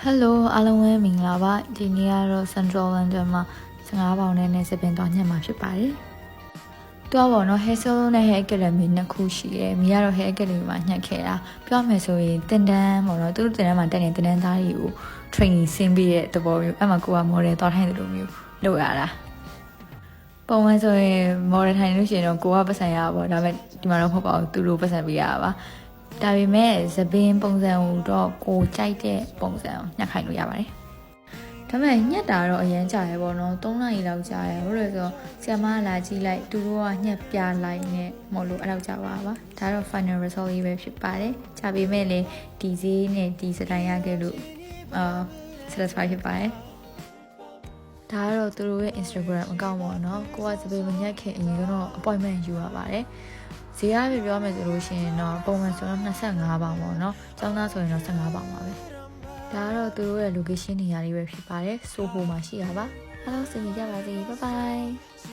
Hello အားလုံးပဲမင်္ဂလာပါဒီနေ့ကတော့ Central London မှာ15ပေါင်နဲ့စပင်သွားညက်မှာဖြစ်ပါတယ်။တွားပေါ့နော် Hair Salon နဲ့ Hair Academy နှစ်ခုရှိတယ်။မိကတော့ Hair Academy မှာညှက်ခဲ့တာ။ပြောမယ်ဆိုရင်တင်တန်းပေါ့နော်သူတို့တင်တန်းမှာတက်နေတင်တန်းသားတွေကို training ဆင်းပေးတဲ့သဘောမျိုးအဲ့မှာကိုက model သွားထိုင်တဲ့လိုမျိုးလုပ်ရတာ။ပုံမှန်ဆိုရင် model ထိုင်လို့ရှိရင်တော့ကိုကပတ်စံရပါပေါ့ဒါပေမဲ့ဒီမှာတော့မဟုတ်ပါဘူးသူတို့ပတ်စံပေးရပါ။ဒါပေမဲ့သပင်ပုံစံကိုတော့ကိုကြိုက်တဲ့ပုံစံကိုညှက်ခိုင်းလို့ရပါတယ်။ဒါပေမဲ့ညှက်တာတော့အရင်ကြာရပေါ့နော်3နာရီလောက်ကြာရဟုတ်လို့ဆိုဆရာမလာကြည့်လိုက်သူတို့ကညှက်ပြလိုက်နဲ့မဟုတ်လို့အဲ့လောက်ကြာပါပါ။ဒါတော့ final result လေးပဲဖြစ်ပါတယ်။ကြာပေမဲ့လည်းဒီဈေးနဲ့ဒီစတိုင်ရခဲ့လို့satisfy ဖြစ်ပါတယ်။ဒါကတော့သူတို့ရဲ့ Instagram account ပေါ့နော်။ကိုကသပင်မညှက်ခင်အရင်ကတော့ appointment ယူရပါတယ်။ဈေးရပြောမယ်ဆိုလို့ရှိရင်တော့ပုံမှန်ဆိုတော့25ပေါင်ပေါ့နော်။ကျောင်းသားဆိုရင်တော့15ပေါင်ပါပဲ။ဒါကတော့သူတို့ရဲ့ location နေရာလေးပဲဖြစ်ပါတယ်။ Soho မှာရှိတာပါ။အားလုံးစင်ကြပါစေ။ Bye bye